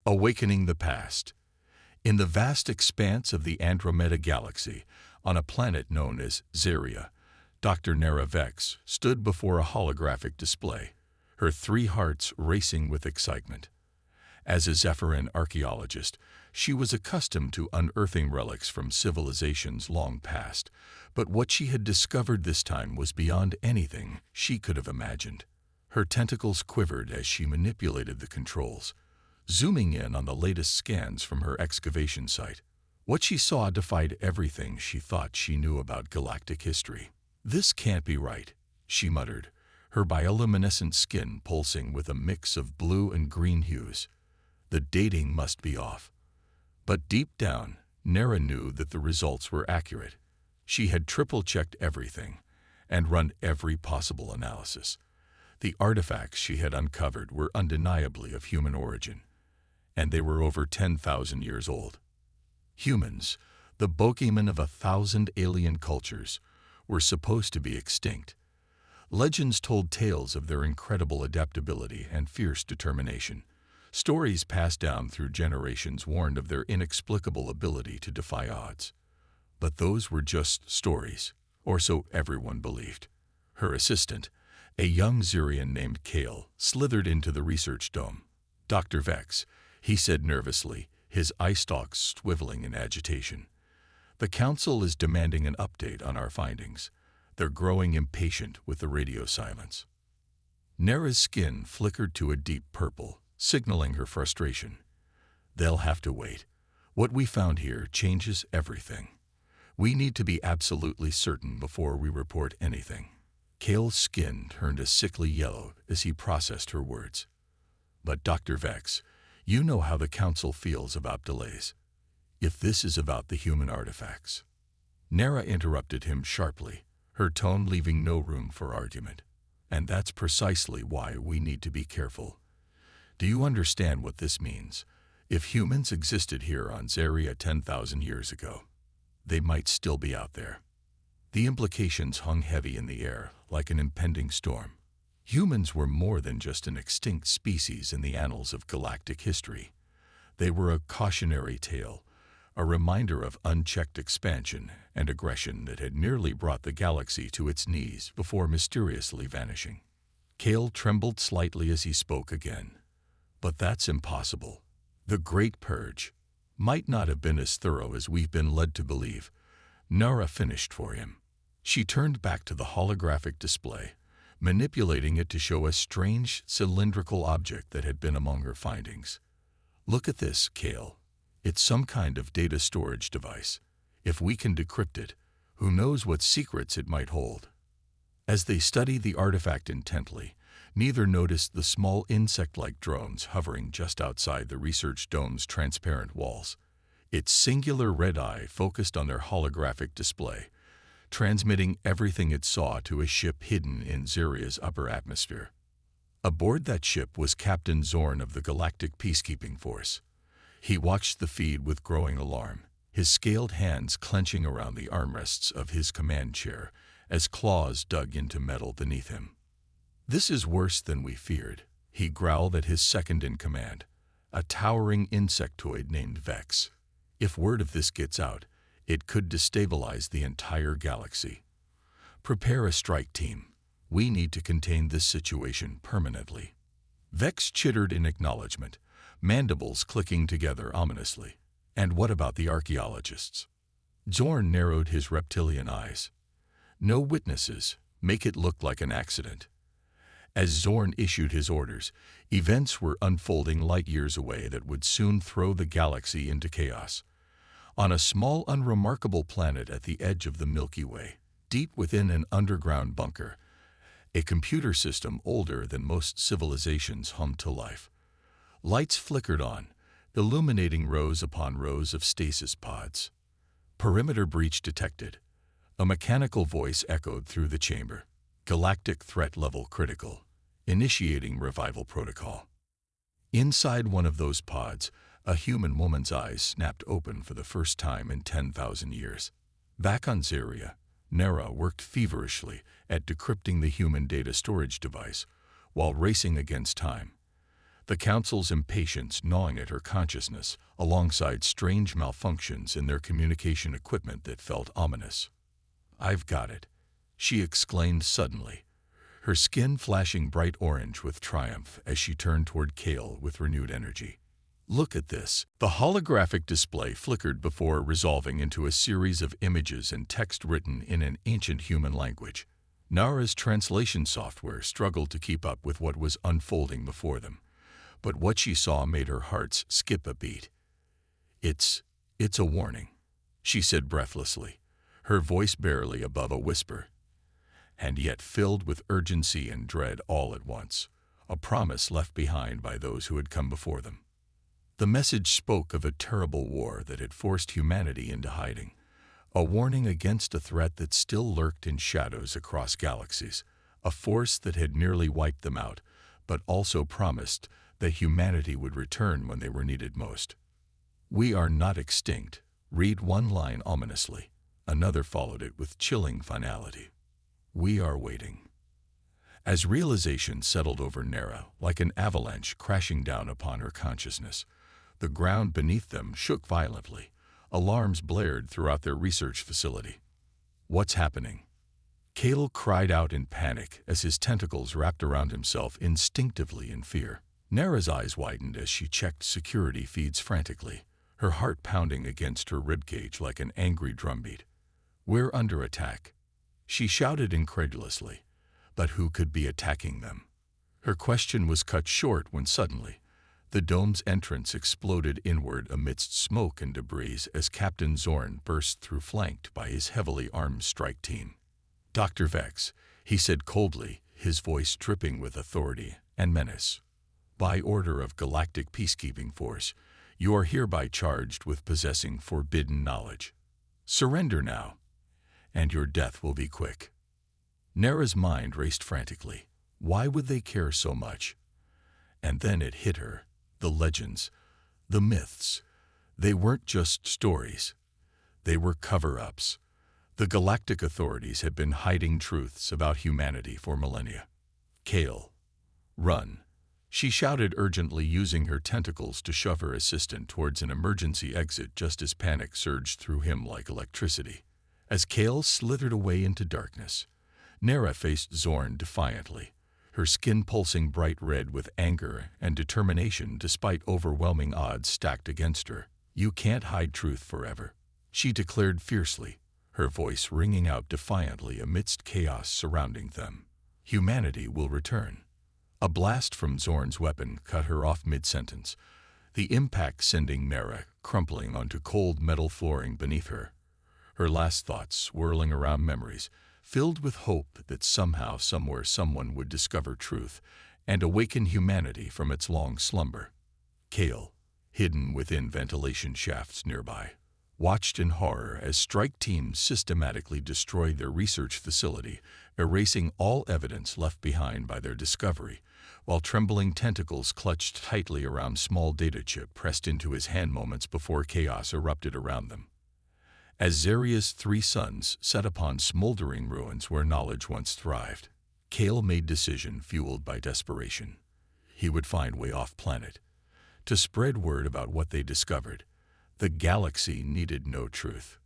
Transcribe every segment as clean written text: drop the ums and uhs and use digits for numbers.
Awakening the past. In the vast expanse of the Andromeda Galaxy, on a planet known as Xeria, Dr. Nera Vex stood before a holographic display, her three hearts racing with excitement. As a Zephyrin archaeologist, she was accustomed to unearthing relics from civilizations long past, but what she had discovered this time was beyond anything she could have imagined. Her tentacles quivered as she manipulated the controls, zooming in on the latest scans from her excavation site. What she saw defied everything she thought she knew about galactic history. "This can't be right," she muttered, her bioluminescent skin pulsing with a mix of blue and green hues. The dating must be off. But deep down, Nera knew that the results were accurate. She had triple-checked everything and run every possible analysis. The artifacts she had uncovered were undeniably of human origin, and they were over 10,000 years old. Humans, the bogeymen of 1,000 alien cultures, were supposed to be extinct. Legends told tales of their incredible adaptability and fierce determination. Stories passed down through generations warned of their inexplicable ability to defy odds. But those were just stories, or so everyone believed. Her assistant, a young Xerian named Kale, slithered into the research dome. "Dr. Vex," he said nervously, his eye stalks swiveling in agitation. "The Council is demanding an update on our findings. They're growing impatient with the radio silence." Nera's skin flickered to a deep purple, signaling her frustration. "They'll have to wait. What we found here changes everything. We need to be absolutely certain before we report anything." Kale's skin turned a sickly yellow as he processed her words. "But Dr. Vex, you know how the Council feels about delays. If this is about the human artifacts—" Nera interrupted him sharply, her tone leaving no room for argument. "And that's precisely why we need to be careful. Do you understand what this means? If humans existed here on Xeria 10,000 years ago, they might still be out there." The implications hung heavy in the air, like an impending storm. Humans were more than just an extinct species in the annals of galactic history. They were a cautionary tale, a reminder of unchecked expansion and aggression that had nearly brought the galaxy to its knees before mysteriously vanishing. Kale trembled slightly as he spoke again. "But that's impossible. The Great Purge might not have been as thorough as we've been led to believe." Nera finished for him. She turned back to the holographic display, manipulating it to show a strange cylindrical object that had been among her findings. "Look at this, Kale. It's some kind of data storage device. If we can decrypt it, who knows what secrets it might hold." As they studied the artifact intently, neither noticed the small insect-like drones hovering just outside the research dome's transparent walls. Its singular red eye focused on their holographic display, transmitting everything it saw to a ship hidden in Xeria's upper atmosphere. Aboard that ship was Captain Zorn of the Galactic Peacekeeping Force. He watched the feed with growing alarm, his scaled hands clenching around the armrests of his command chair as claws dug into metal beneath him. "This is worse than we feared," he growled at his second-in-command, a towering insectoid named Vex. "If word of this gets out, it could destabilize the entire galaxy. Prepare a strike team. We need to contain this situation permanently." Vex chittered in acknowledgement, mandibles clicking together ominously. "And what about the archaeologists?" Zorn narrowed his reptilian eyes. "No witnesses. Make it look like an accident." As Zorn issued his orders, events were unfolding light years away that would soon throw the galaxy into chaos. On a small, unremarkable planet at the edge of the Milky Way, deep within an underground bunker, a computer system older than most civilizations hummed to life. Lights flickered on, illuminating rows upon rows of stasis pods. "Perimeter breach detected." A mechanical voice echoed through the chamber. "Galactic threat level critical. Initiating revival protocol." Inside one of those pods, a human woman's eyes snapped open for the first time in 10,000 years. Back on Xeria, Nera worked feverishly at decrypting the human data storage device while racing against time. the Council's impatience gnawing at her consciousness, alongside strange malfunctions in their communication equipment that felt ominous. "I've got it," she exclaimed suddenly, her skin flashing bright orange with triumph as she turned toward Kale with renewed energy. "Look at this." The holographic display flickered before resolving into a series of images and text written in an ancient human language. Nara's translation software struggled to keep up with what was unfolding before them, but what she saw made her heart skip a beat. It's a warning," she said breathlessly, her voice barely above a whisper, and yet filled with urgency and dread all at once, a promise left behind by those who had come before them. The message spoke of a terrible war that had forced humanity into hiding, a warning against a threat that still lurked in shadows across galaxies, a force that had nearly wiped them out, but also promised that humanity would return when they were needed most. "We are not extinct," read one line ominously. Another followed it with chilling finality. "We are waiting." As realization settled over Nara like an avalanche crashing down upon her consciousness, the ground beneath them shook violently. Alarms blared throughout their research facility. "What's happening?" Kale cried out in panic as his tentacles wrapped around himself instinctively in fear. Nara's eyes widened as she checked security feeds frantically, her heart pounding against her ribcage like an angry drumbeat. "We're under attack," she shouted incredulously. But who could be attacking them? Her question was cut short when suddenly, the dome's entrance exploded inward amidst smoke and debris as Captain Zorn burst through, flanked by his heavily armed strike team. "Dr. Vex," he said coldly, his voice dripping with authority and menace. "By order of Galactic Peacekeeping Force, you are hereby charged with possessing forbidden knowledge. Surrender now, and your death will be quick." Nara's mind raced frantically. Why would they care so much? And then it hit her. The legends, the myths, they weren't just stories. They were cover-ups. The galactic authorities had been hiding truths about humanity for millennia. "Kale, run," she shouted urgently, using her tentacles to shove her assistant towards an emergency exit just as panic surged through him like electricity. As Kale slithered away into darkness, Nara faced Zorn defiantly, her skin pulsing bright red with anger and determination despite overwhelming odds stacked against her. "You can't hide truth forever," she declared fiercely, her voice ringing out defiantly amidst chaos surrounding them. "Humanity will return." A blast from Zorn's weapon cut her off mid-sentence, the impact sending Nara crumpling onto cold metal flooring beneath her. Her last thoughts swirling around memories, filled with hope that somehow, somewhere, someone would discover truth and awaken humanity from its long slumber. Kale, hidden within ventilation shafts nearby, watched in horror as strike teams systematically destroyed their research facility, erasing all evidence left behind by their discovery, while trembling tentacles clutched tightly around small data chip pressed into his hand moments before chaos erupted around them. As Zaria's 3 sons sat upon smoldering ruins where knowledge once thrived, Kale made decision fueled by desperation. He would find way off planet to spread word about what they discovered. The galaxy needed no truth.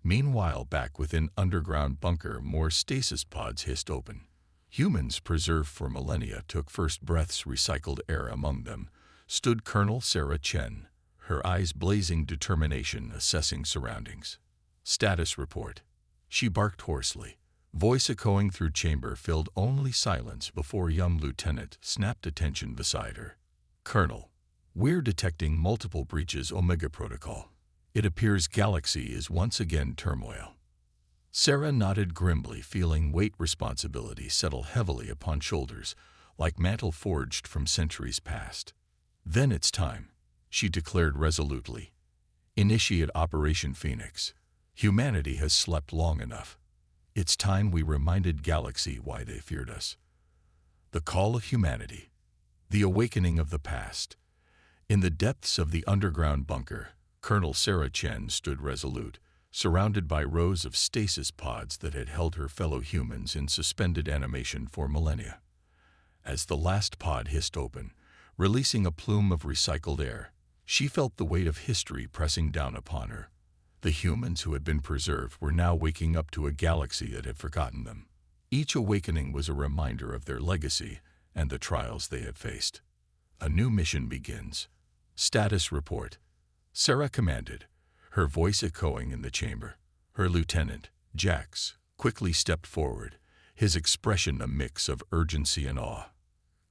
Meanwhile, back within underground bunker, more stasis pods hissed open. Humans preserved for millennia took first breaths. Recycled air among them stood Colonel Sarah Chen, her eyes blazing determination, assessing surroundings. "Status report," she barked hoarsely, voice echoing through chamber-filled only silence before young Lieutenant snapped attention beside her. "Colonel, we're detecting multiple breaches. Omega Protocol. It appears galaxy is once again turmoil." Sarah nodded grimly, feeling weight responsibility settle heavily upon shoulders, like mantle forged from centuries past. "Then it's time," she declared resolutely. "Initiate Operation Phoenix. Humanity has slept long enough. It's time we reminded Galaxy why they feared us." The call of humanity. The awakening of the past. In the depths of the underground bunker, Colonel Sarah Chen stood resolute, surrounded by rows of stasis pods that had held her fellow humans in suspended animation for millennia. As the last pod hissed open, releasing a plume of recycled air. She felt the weight of history pressing down upon her. The humans who had been preserved were now waking up to a galaxy that had forgotten them. Each awakening was a reminder of their legacy and the trials they had faced. A new mission begins. Status report. Sarah commanded, her voice echoing in the chamber. Her lieutenant, Jax, quickly stepped forward, his expression a mix of urgency and awe.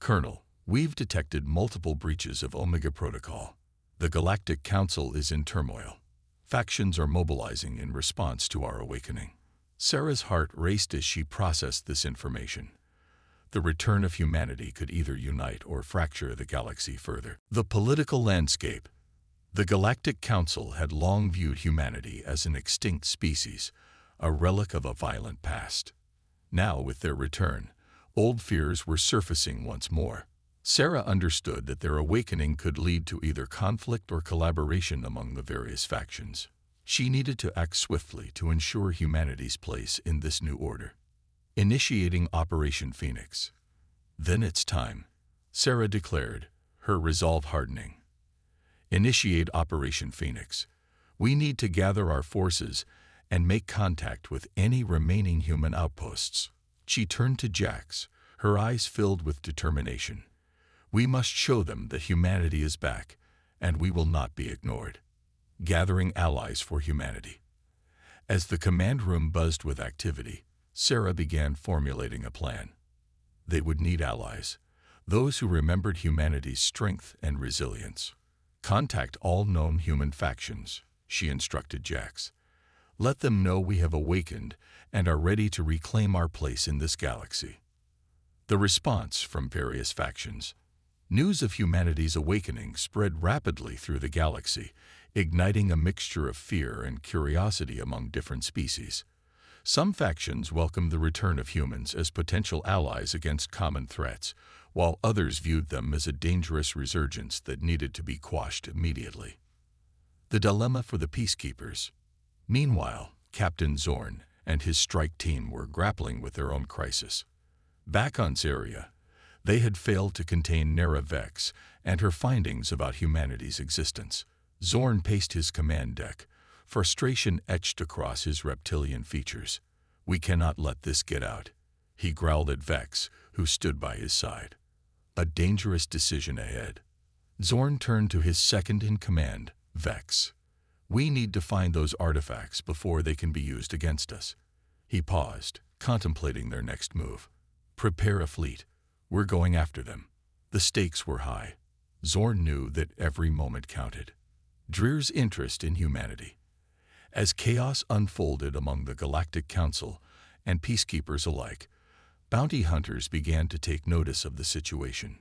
Colonel, we've detected multiple breaches of Omega Protocol. The Galactic Council is in turmoil. Factions are mobilizing in response to our awakening. Sarah's heart raced as she processed this information. The return of humanity could either unite or fracture the galaxy further. The political landscape. The Galactic Council had long viewed humanity as an extinct species, a relic of a violent past. Now, with their return, old fears were surfacing once more. Sarah understood that their awakening could lead to either conflict or collaboration among the various factions. She needed to act swiftly to ensure humanity's place in this new order. Initiating Operation Phoenix. Then it's time, Sarah declared, her resolve hardening. Initiate Operation Phoenix. We need to gather our forces and make contact with any remaining human outposts. She turned to Jax, her eyes filled with determination. We must show them that humanity is back, and we will not be ignored. Gathering allies for humanity. As the command room buzzed with activity, Sarah began formulating a plan. They would need allies, those who remembered humanity's strength and resilience. Contact all known human factions, she instructed Jax. Let them know we have awakened and are ready to reclaim our place in this galaxy. The response from various factions. News of humanity's awakening spread rapidly through the galaxy, igniting a mixture of fear and curiosity among different species. Some factions welcomed the return of humans as potential allies against common threats, while others viewed them as a dangerous resurgence that needed to be quashed immediately. The dilemma for the peacekeepers. Meanwhile, Captain Zorn and his strike team were grappling with their own crisis. Back on Zeria, they had failed to contain Nera Vex and her findings about humanity's existence. Zorn paced his command deck, frustration etched across his reptilian features. We cannot let this get out, he growled at Vex, who stood by his side. A dangerous decision ahead. Zorn turned to his second-in-command, Vex. We need to find those artifacts before they can be used against us. He paused, contemplating their next move. Prepare a fleet. We're going after them. The stakes were high. Zorn knew that every moment counted. Dreer's interest in humanity. As chaos unfolded among the Galactic Council and peacekeepers alike, bounty hunters began to take notice of the situation.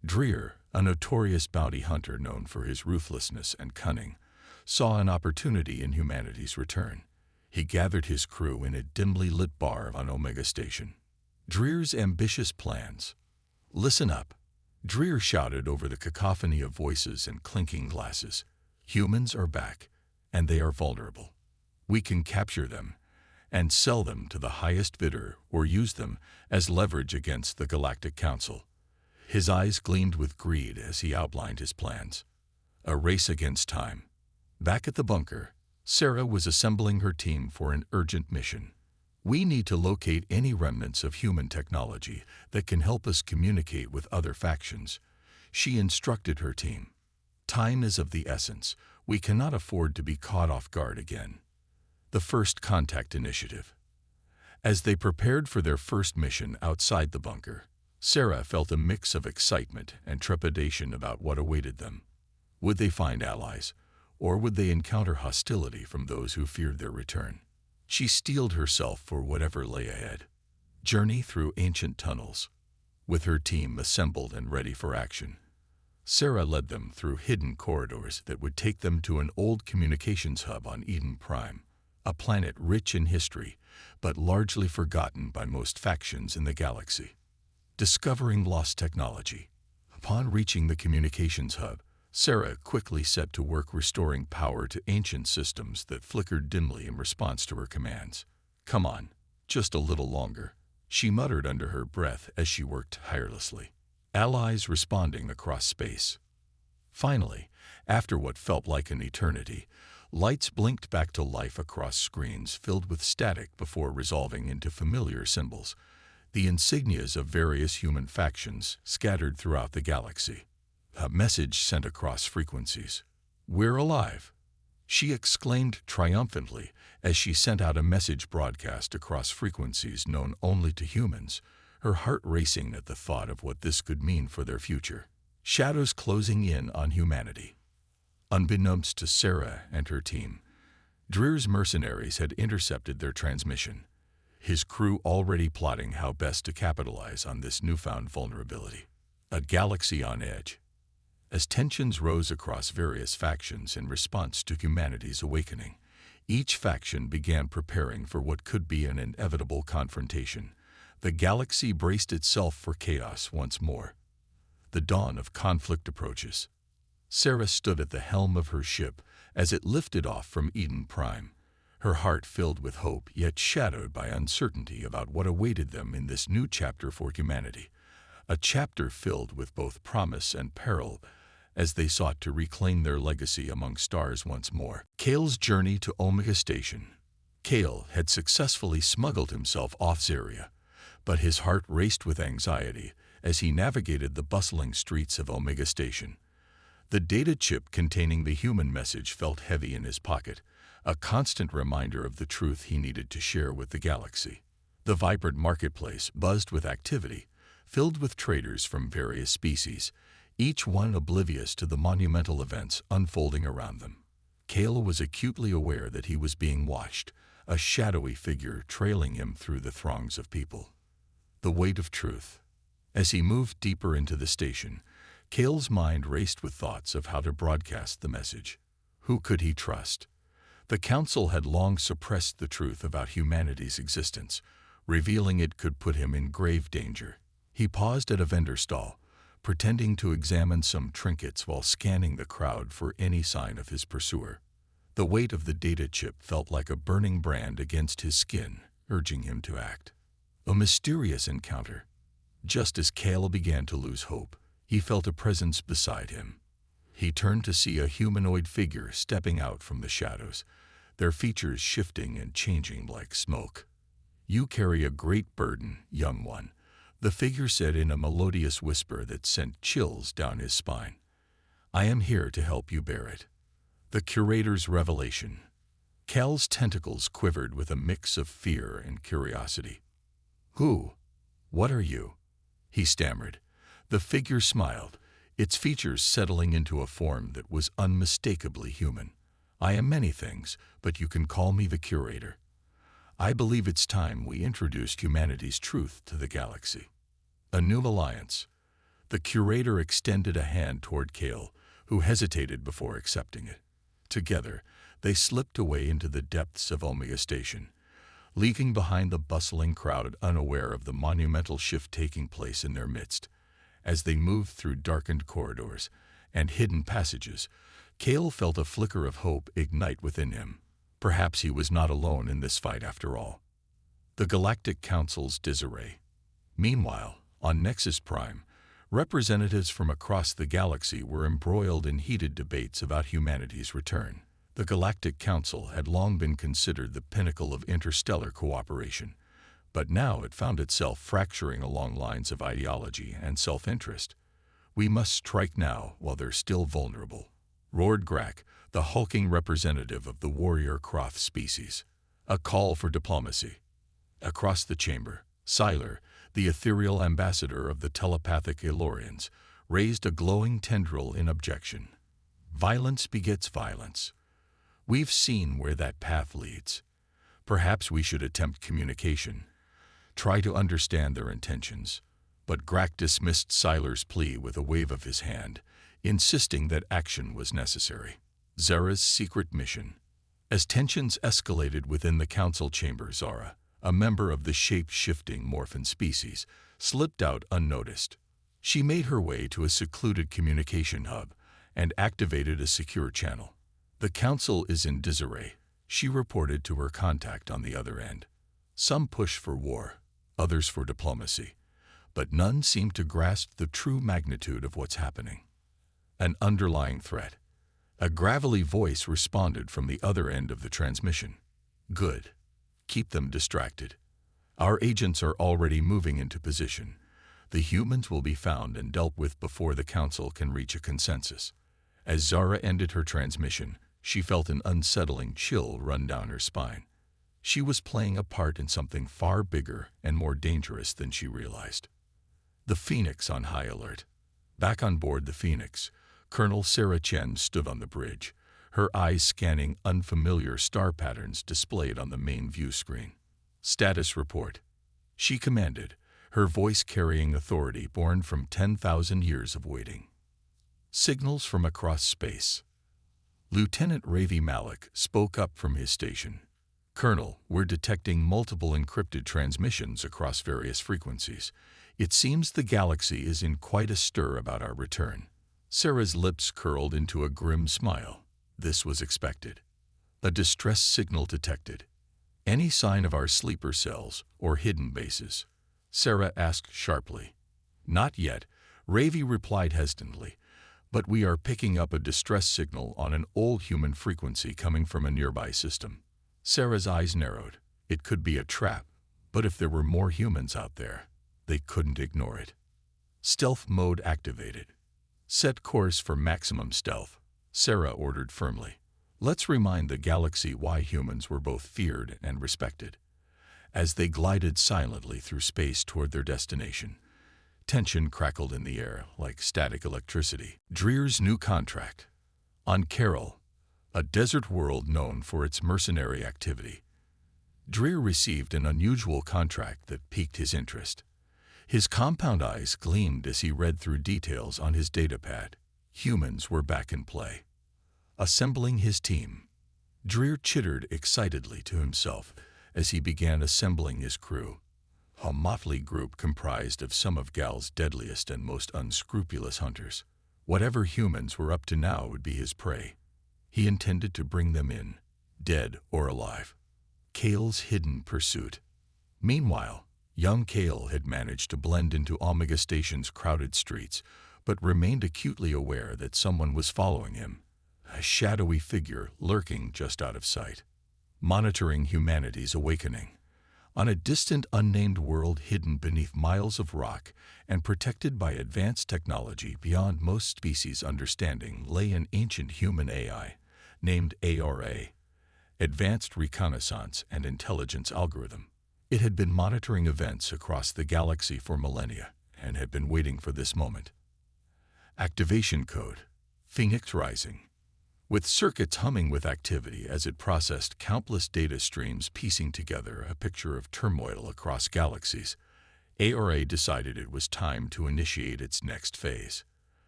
Dreer, a notorious bounty hunter known for his ruthlessness and cunning, saw an opportunity in humanity's return. He gathered his crew in a dimly lit bar on Omega Station. Dreer's ambitious plans. Listen up, Dreer shouted over the cacophony of voices and clinking glasses. Humans are back, and they are vulnerable. We can capture them and sell them to the highest bidder or use them as leverage against the Galactic Council. His eyes gleamed with greed as he outlined his plans. A race against time. Back at the bunker, Sarah was assembling her team for an urgent mission. We need to locate any remnants of human technology that can help us communicate with other factions, she instructed her team. Time is of the essence. We cannot afford to be caught off guard again. The First Contact Initiative. As they prepared for their first mission outside the bunker, Sarah felt a mix of excitement and trepidation about what awaited them. Would they find allies, or would they encounter hostility from those who feared their return? She steeled herself for whatever lay ahead. Journey through ancient tunnels. With her team assembled and ready for action, Sarah led them through hidden corridors that would take them to an old communications hub on Eden Prime, a planet rich in history, but largely forgotten by most factions in the galaxy. Discovering lost technology. Upon reaching the communications hub, Sarah quickly set to work restoring power to ancient systems that flickered dimly in response to her commands. Come on, just a little longer, she muttered under her breath as she worked tirelessly. allies responding across space. Finally, after what felt like an eternity, lights blinked back to life across screens filled with static before resolving into familiar symbols, the insignias of various human factions scattered throughout the galaxy. A message sent across frequencies. "We're alive," she exclaimed triumphantly as she sent out a message broadcast across frequencies known only to humans, her heart racing at the thought of what this could mean for their future. Shadows closing in on humanity. Unbeknownst to Sarah and her team, Dreer's mercenaries had intercepted their transmission, his crew already plotting how best to capitalize on this newfound vulnerability. A galaxy on edge. As tensions rose across various factions in response to humanity's awakening, each faction began preparing for what could be an inevitable confrontation. The galaxy braced itself for chaos once more. The dawn of conflict approaches. Sarah stood at the helm of her ship as it lifted off from Eden Prime, her heart filled with hope yet shadowed by uncertainty about what awaited them in this new chapter for humanity, a chapter filled with both promise and peril as they sought to reclaim their legacy among stars once more. Kale's journey to Omega Station. Kale had successfully smuggled himself off Zeria, but his heart raced with anxiety as he navigated the bustling streets of Omega Station. The data chip containing the human message felt heavy in his pocket, a constant reminder of the truth he needed to share with the galaxy. The vibrant marketplace buzzed with activity, filled with traders from various species, each one oblivious to the monumental events unfolding around them. Kale was acutely aware that he was being watched, a shadowy figure trailing him through the throngs of people. The weight of truth. As he moved deeper into the station, Kale's mind raced with thoughts of how to broadcast the message. Who could he trust? The Council had long suppressed the truth about humanity's existence, revealing it could put him in grave danger. He paused at a vendor stall, pretending to examine some trinkets while scanning the crowd for any sign of his pursuer. The weight of the data chip felt like a burning brand against his skin, urging him to act. A mysterious encounter. Just as Kale began to lose hope, he felt a presence beside him. He turned to see a humanoid figure stepping out from the shadows, their features shifting and changing like smoke. "You carry a great burden, young one," the figure said in a melodious whisper that sent chills down his spine. "I am here to help you bear it." The curator's revelation. Kale's tentacles quivered with a mix of fear and curiosity. "Who? What are you?" he stammered. The figure smiled, its features settling into a form that was unmistakably human. "I am many things, but you can call me the Curator. I believe it's time we introduced humanity's truth to the galaxy." A new alliance. The Curator extended a hand toward Kale, who hesitated before accepting it. Together, they slipped away into the depths of Omega Station, leaving behind the bustling crowd unaware of the monumental shift taking place in their midst. As they moved through darkened corridors and hidden passages, Kale felt a flicker of hope ignite within him. Perhaps he was not alone in this fight after all. The Galactic Council's disarray. Meanwhile, on Nexus Prime, representatives from across the galaxy were embroiled in heated debates about humanity's return. The Galactic Council had long been considered the pinnacle of interstellar cooperation, but now it found itself fracturing along lines of ideology and self-interest. "We must strike now while they're still vulnerable," roared Grak, the hulking representative of the warrior Kroth species. A call for diplomacy. Across the chamber, Siler, the ethereal ambassador of the telepathic Elorians, raised a glowing tendril in objection. "Violence begets violence. We've seen where that path leads. Perhaps we should attempt communication, try to understand their intentions." But Grak dismissed Siler's plea with a wave of his hand, insisting that action was necessary. Zara's secret mission. As tensions escalated within the council chamber, Zara, a member of the shape-shifting Morphin species, slipped out unnoticed. She made her way to a secluded communication hub and activated a secure channel. "The council is in disarray," she reported to her contact on the other end. "Some push for war, others for diplomacy, but none seemed to grasp the true magnitude of what's happening. An underlying threat. A gravelly voice responded from the other end of the transmission. Good. Keep them distracted. Our agents are already moving into position. The humans will be found and dealt with before the Council can reach a consensus. As Zara ended her transmission, she felt an unsettling chill run down her spine. She was playing a part in something far bigger and more dangerous than she realized. The Phoenix on high alert. Back on board the Phoenix, Colonel Sarah Chen stood on the bridge, her eyes scanning unfamiliar star patterns displayed on the main view screen. Status report. She commanded, her voice carrying authority born from 10,000 years of waiting. Signals from across space. Lieutenant Ravi Malik spoke up from his station. Colonel, we're detecting multiple encrypted transmissions across various frequencies. It seems the galaxy is in quite a stir about our return. Sarah's lips curled into a grim smile. This was expected. A distress signal detected. Any sign of our sleeper cells or hidden bases? Sarah asked sharply. Not yet, Ravi replied hesitantly, but we are picking up a distress signal on an old human frequency coming from a nearby system. Sarah's eyes narrowed. It could be a trap, but if there were more humans out there, they couldn't ignore it. Stealth mode activated. Set course for maximum stealth, Sarah ordered firmly. Let's remind the galaxy why humans were both feared and respected. As they glided silently through space toward their destination, tension crackled in the air like static electricity. Dreer's new contract. On Carol, a desert world known for its mercenary activity, Dreer received an unusual contract that piqued his interest. His compound eyes gleamed as he read through details on his datapad. Humans were back in play. Assembling his team, Dreer chittered excitedly to himself as he began assembling his crew. A motley group comprised of some of Gal's deadliest and most unscrupulous hunters. Whatever humans were up to now would be his prey. He intended to bring them in, dead or alive. Kale's hidden pursuit. Meanwhile, young Kale had managed to blend into Omega Station's crowded streets, but remained acutely aware that someone was following him, a shadowy figure lurking just out of sight, monitoring humanity's awakening. On a distant, unnamed world hidden beneath miles of rock and protected by advanced technology beyond most species' understanding lay an ancient human AI, named ARA, Advanced Reconnaissance and Intelligence Algorithm. It had been monitoring events across the galaxy for millennia and had been waiting for this moment. Activation code, Phoenix Rising. With circuits humming with activity as it processed countless data streams piecing together a picture of turmoil across galaxies, ARA decided it was time to initiate its next phase.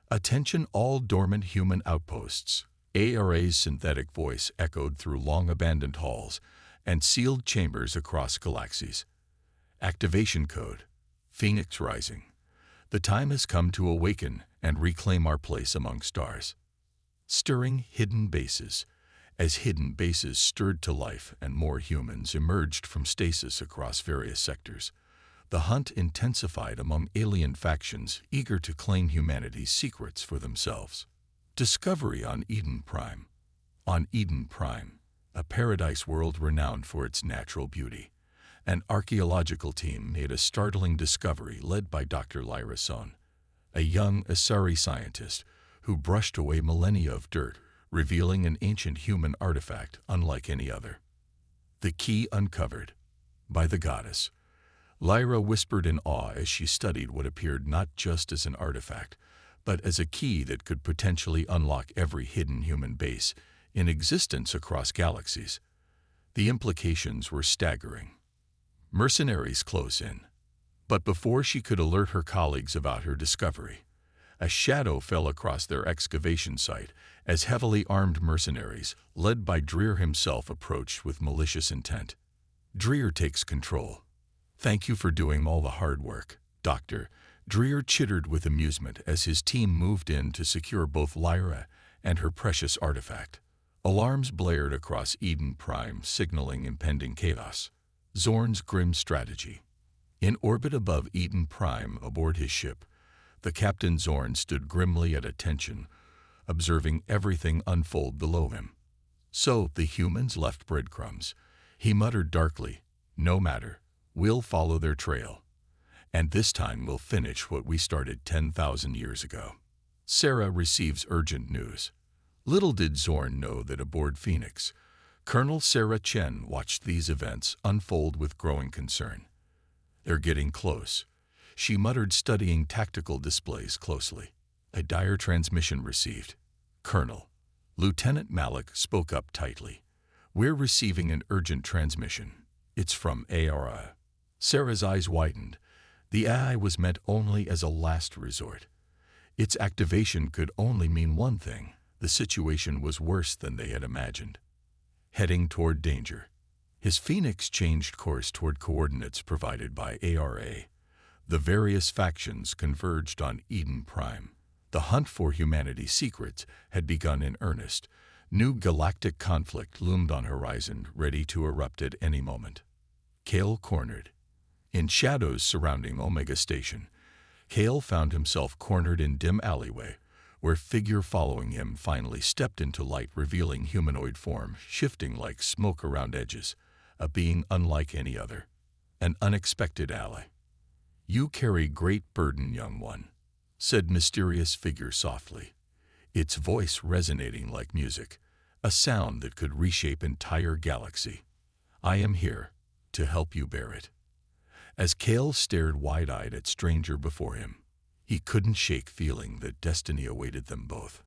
Attention all dormant human outposts. ARA's synthetic voice echoed through long-abandoned halls and sealed chambers across galaxies. Activation code, Phoenix Rising. The time has come to awaken and reclaim our place among stars. Stirring hidden bases. As hidden bases stirred to life and more humans emerged from stasis across various sectors, the hunt intensified among alien factions eager to claim humanity's secrets for themselves. Discovery on Eden Prime. On Eden Prime, a paradise world renowned for its natural beauty, an archaeological team made a startling discovery led by Dr. Lyra Sohn, a young Asari scientist who brushed away millennia of dirt, revealing an ancient human artifact unlike any other. The key uncovered. By the goddess. Lyra whispered in awe as she studied what appeared not just as an artifact, but as a key that could potentially unlock every hidden human base in existence across galaxies. The implications were staggering. Mercenaries close in. But before she could alert her colleagues about her discovery, a shadow fell across their excavation site as heavily armed mercenaries, led by Dreer himself, approached with malicious intent. Dreer takes control. Thank you for doing all the hard work, Doctor. Dreer chittered with amusement as his team moved in to secure both Lyra and her precious artifact. Alarms blared across Eden Prime, signaling impending chaos. Zorn's grim strategy. In orbit above Eden Prime aboard his ship, the Captain Zorn stood grimly at attention, observing everything unfold below him. So the humans left breadcrumbs. He muttered darkly, "No matter, we'll follow their trail. And this time we'll finish what we started 10,000 years ago." Sarah receives urgent news. Little did Zorn know that aboard Phoenix, Colonel Sarah Chen watched these events unfold with growing concern. "They're getting close," she muttered, studying tactical displays closely. A dire transmission received. "Colonel," Lieutenant Malik spoke up tightly, "we're receiving an urgent transmission. It's from ARI." Sarah's eyes widened. The AI was meant only as a last resort. Its activation could only mean one thing: the situation was worse than they had imagined. Heading toward danger. His Phoenix changed course toward coordinates provided by ARA. The various factions converged on Eden Prime. The hunt for humanity's secrets had begun in earnest. New galactic conflict loomed on horizon, ready to erupt at any moment. Kale cornered. In shadows surrounding Omega Station, Kale found himself cornered in dim alleyway, where figure following him finally stepped into light, revealing humanoid form, shifting like smoke around edges, a being unlike any other. An unexpected ally. "You carry great burden, young one," said mysterious figure softly, its voice resonating like music, a sound that could reshape entire galaxy. "I am here to help you bear it." As Kale stared wide-eyed at stranger before him, he couldn't shake feeling that destiny awaited them both.